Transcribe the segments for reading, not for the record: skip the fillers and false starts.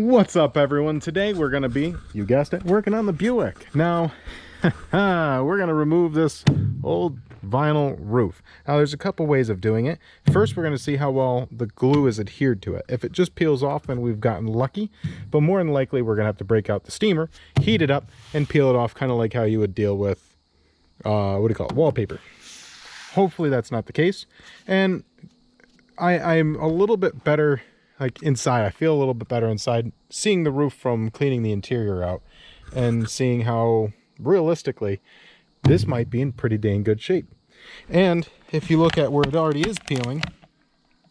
What's up, everyone? Today we're going to be, you guessed it, working on the Buick. Now, we're going to remove this old vinyl roof. Now, there's a couple ways of doing it. First, we're going to see how well the glue is adhered to it. If it just peels off, then we've gotten lucky. But more than likely, we're going to have to break out the steamer, heat it up, and peel it off, kind of like how you would deal with, wallpaper. Hopefully, that's not the case. And I'm a little bit better, like inside. I feel a little bit better inside, seeing the roof from cleaning the interior out and seeing how realistically this might be in pretty dang good shape. And if you look at where it already is peeling,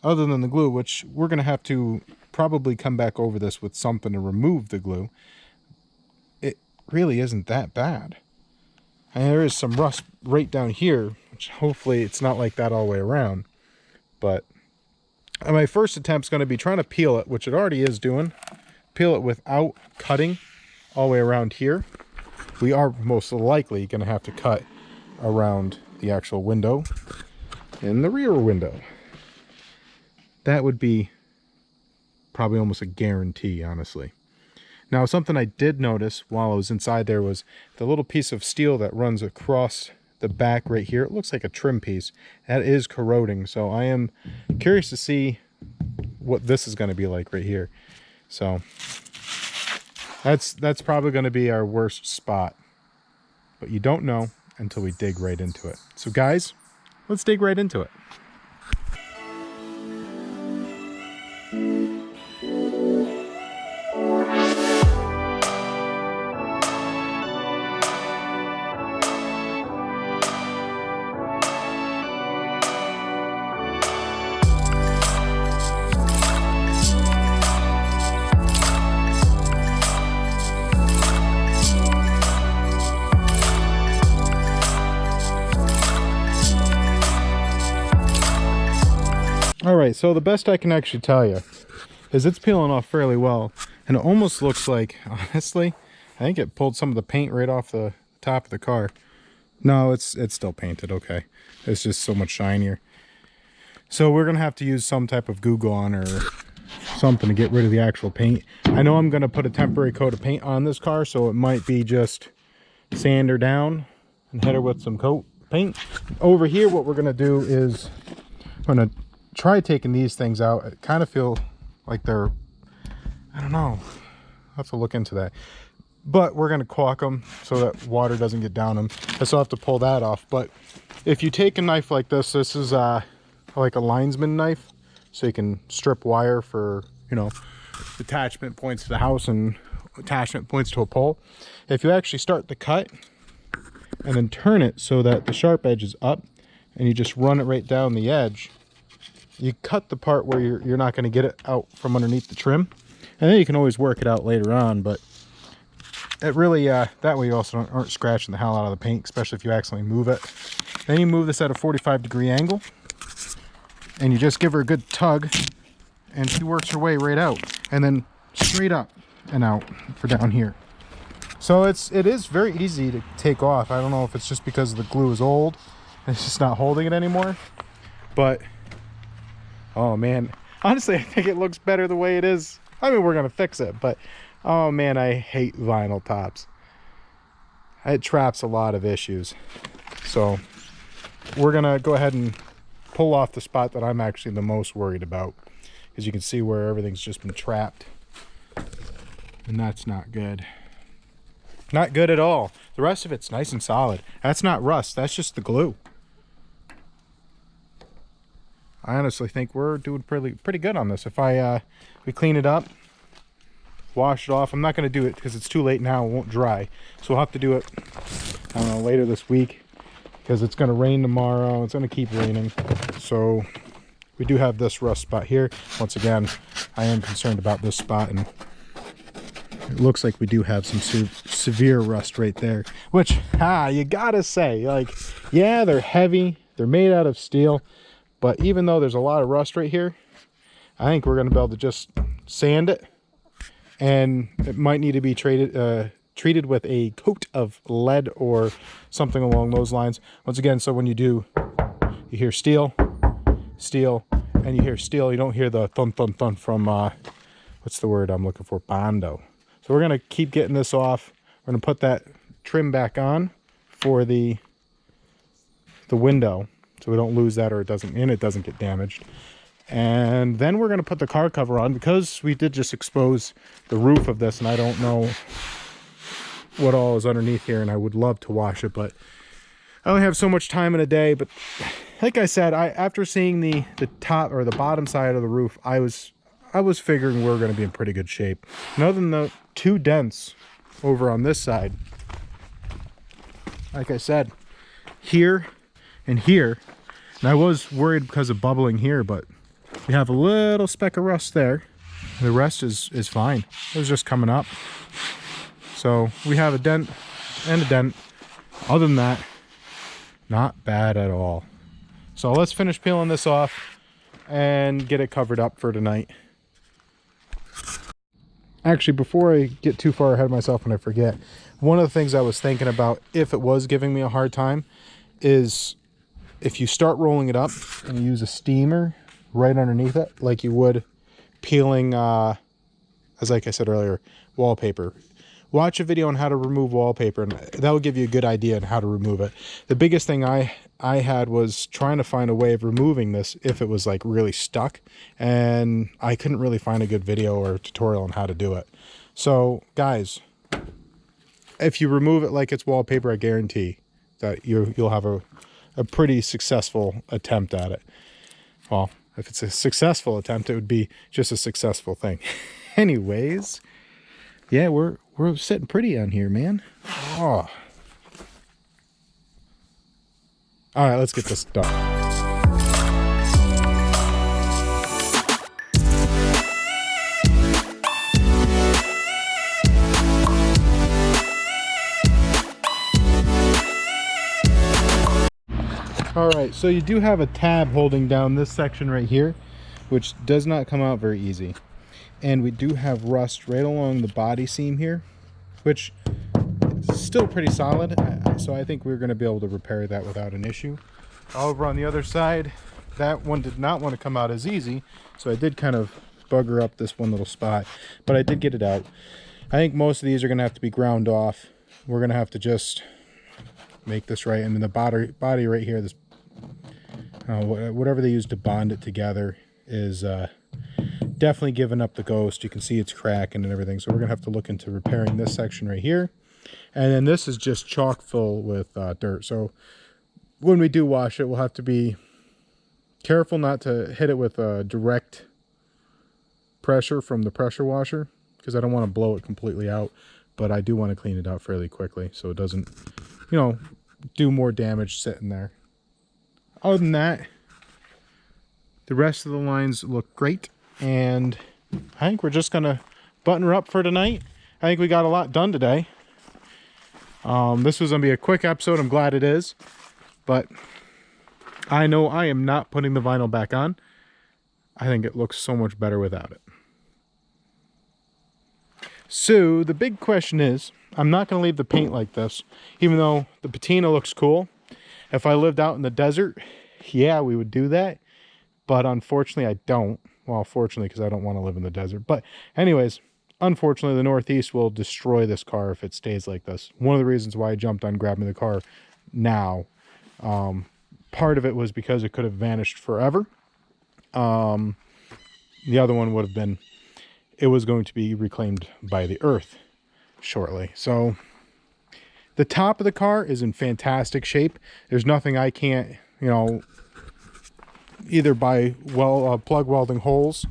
other than the glue, which we're going to have to probably come back over this with something to remove the glue, it really isn't that bad. And there is some rust right down here, which hopefully it's not like that all the way around. But my first attempt is going to be trying to peel it, which it already is doing. Peel it without cutting all the way around here. We are most likely going to have to cut around the actual window in the rear window. That would be probably almost a guarantee, honestly. Now, something I did notice while I was inside there was the little piece of steel that runs across the back right here. It looks like a trim piece. That is corroding, so I am curious to see what this is going to be like right here. So that's probably going to be our worst spot, but you don't know until we dig right into it. So guys, let's dig right into it. Alright, so the best I can actually tell you is it's peeling off fairly well, and it almost looks like, honestly, I think it pulled some of the paint right off the top of the car. No, it's still painted, okay. It's just so much shinier. So we're going to have to use some type of Goo Gone or something to get rid of the actual paint. I know I'm going to put a temporary coat of paint on this car, so it might be just sand her down and hit her with some coat paint. Over here, what we're going to do is I'm going to try taking these things out. I kind of feel like they're, I don't know, I'll have to look into that, but we're going to caulk them so that water doesn't get down them. I still have to pull that off. But if you take a knife like this is like a linesman knife, so you can strip wire for, you know, attachment points to the house and attachment points to a pole. If you actually start the cut and then turn it so that the sharp edge is up and you just run it right down the edge, you cut the part where you're not going to get it out from underneath the trim, and then you can always work it out later on. But it really, that way you also aren't scratching the hell out of the paint, especially if you accidentally move it. Then you move this at a 45-degree angle, and you just give her a good tug, and she works her way right out, and then straight up and out for down here. So it is very easy to take off. I don't know if it's just because the glue is old and it's just not holding it anymore, but oh man, honestly, I think it looks better the way it is. I mean, we're gonna fix it, but oh man, I hate vinyl tops. It traps a lot of issues. So we're gonna go ahead and pull off the spot that I'm actually the most worried about, because you can see where everything's just been trapped, and that's not good. Not good at all. The rest of it's nice and solid. That's not rust, that's just the glue. I honestly think we're doing pretty good on this. If we clean it up, wash it off. I'm not going to do it because it's too late now. It won't dry. So we'll have to do it, I don't know, later this week, because it's going to rain tomorrow. It's going to keep raining. So we do have this rust spot here. Once again, I am concerned about this spot, and it looks like we do have some severe rust right there, which, you gotta say, like, yeah, they're heavy. They're made out of steel. But even though there's a lot of rust right here, I think we're going to be able to just sand it, and it might need to be treated with a coat of lead or something along those lines. Once again, so when you do, you hear steel, and you hear steel. You don't hear the thump, thump, thump from what's the word I'm looking for? Bondo. So we're going to keep getting this off. We're going to put that trim back on for the window, so we don't lose that, or it doesn't get damaged. And then we're going to put the car cover on, because we did just expose the roof of this, and I don't know what all is underneath here, and I would love to wash it, but I only have so much time in a day. But like I said, after seeing the top or the bottom side of the roof, I was figuring we were going to be in pretty good shape. And other than the 2 dents over on this side, like I said, here and here, and I was worried because of bubbling here, but we have a little speck of rust there. The rest is fine. It was just coming up. So we have a dent and a dent. Other than that, not bad at all. So let's finish peeling this off and get it covered up for tonight. Actually, before I get too far ahead of myself and I forget, one of the things I was thinking about, if it was giving me a hard time, is if you start rolling it up and you use a steamer right underneath it, like you would peeling, as like I said earlier, wallpaper. Watch a video on how to remove wallpaper, and that will give you a good idea on how to remove it. The biggest thing I had was trying to find a way of removing this if it was like really stuck, and I couldn't really find a good video or tutorial on how to do it. So guys, if you remove it like it's wallpaper, I guarantee that you'll have a pretty successful attempt at it. Well, if it's a successful attempt, it would be just a successful thing. Anyways, yeah, we're sitting pretty on here, man. Oh. All right, let's get this done. All right, so you do have a tab holding down this section right here, which does not come out very easy. And we do have rust right along the body seam here, which is still pretty solid. So I think we're going to be able to repair that without an issue. Over on the other side, that one did not want to come out as easy. So I did kind of bugger up this one little spot, but I did get it out. I think most of these are going to have to be ground off. We're going to have to just make this right. And then the body right here, this whatever they use to bond it together is definitely giving up the ghost. You can see it's cracking and everything. So we're gonna have to look into repairing this section right here. And then this is just chock full with dirt. So when we do wash it, we'll have to be careful not to hit it with direct pressure from the pressure washer, because I don't want to blow it completely out, but I do want to clean it out fairly quickly so it doesn't, you know, do more damage sitting there. Other than that, the rest of the lines look great, and I think we're just gonna button her up for tonight. I think we got a lot done today. This was gonna be a quick episode. I'm glad it is, but I know I am not putting the vinyl back on. I think it looks so much better without it. So the big question is, I'm not going to leave the paint like this, even though the patina looks cool. If I lived out in the desert, yeah, we would do that. But unfortunately, I don't. Well, fortunately, because I don't want to live in the desert. But anyways, unfortunately, the Northeast will destroy this car if it stays like this. One of the reasons why I jumped on grabbing the car now. Part of it was because it could have vanished forever. The other one would have been, it was going to be reclaimed by the earth shortly. So the top of the car is in fantastic shape. There's nothing I can't, you know, either by plug welding holes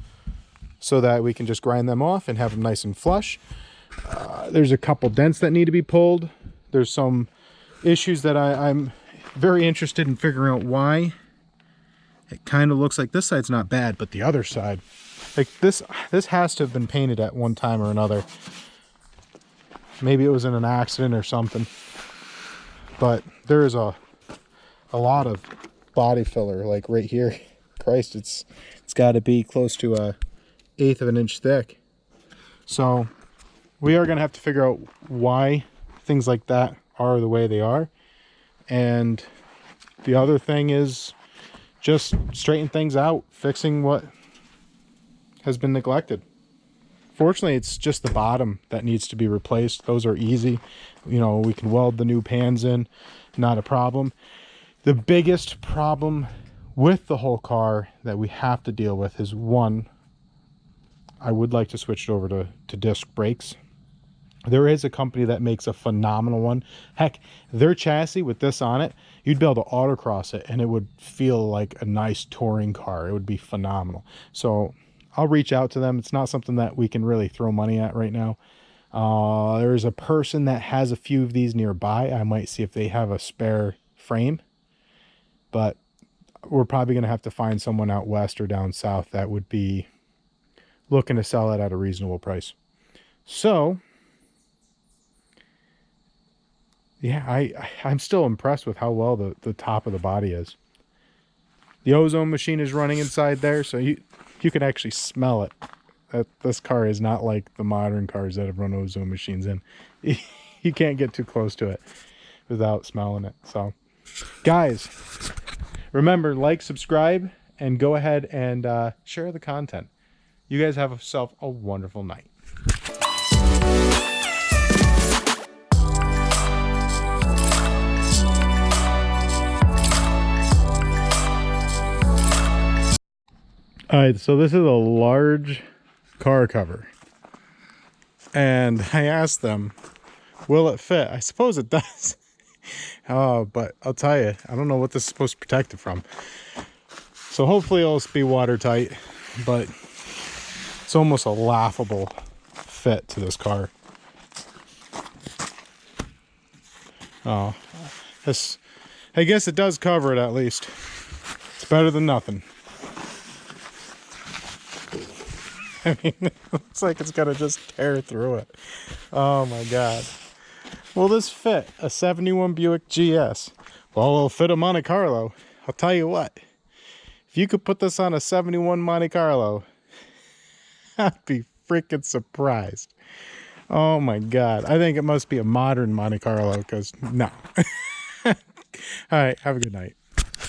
so that we can just grind them off and have them nice and flush. There's a couple dents that need to be pulled. There's some issues that I'm very interested in figuring out why. It kind of looks like this side's not bad, but the other side, like this has to have been painted at one time or another. Maybe it was in an accident or something. But there is a lot of body filler, like right here. Christ, it's got to be close to 1/8 of an inch thick. So we are going to have to figure out why things like that are the way they are. And the other thing is just straighten things out, fixing what has been neglected. Fortunately, it's just the bottom that needs to be replaced. Those are easy. You know, we can weld the new pans in, not a problem. The biggest problem with the whole car that we have to deal with is, one, I would like to switch it over to disc brakes. There is a company that makes a phenomenal one. Heck, their chassis with this on it, you'd be able to autocross it and it would feel like a nice touring car. It would be phenomenal. So I'll reach out to them. It's not something that we can really throw money at right now. There's a person that has a few of these nearby. I might see if they have a spare frame, but we're probably going to have to find someone out west or down south that would be looking to sell it at a reasonable price. So yeah, I'm still impressed with how well the top of the body is. The ozone machine is running inside there, so you can actually smell it. This car is not like the modern cars that have run ozone machines in. You can't get too close to it without smelling it. So guys, remember, like, subscribe, and go ahead and share the content. You guys have yourself a wonderful night. All right, so this is a large car cover, and I asked them, will it fit? I suppose it does. Oh, but I'll tell you, I don't know what this is supposed to protect it from. So hopefully it'll be watertight, but it's almost a laughable fit to this car. Oh, this, I guess it does cover it at least. It's better than nothing. I mean, it looks like it's gonna just tear through it. Oh my god. Will this fit a 71 Buick GS? Well, it'll fit a Monte Carlo. I'll tell you what, if you could put this on a 71 Monte Carlo, I'd be freaking surprised. Oh my god. I think it must be a modern Monte Carlo, because no. All right, have a good night.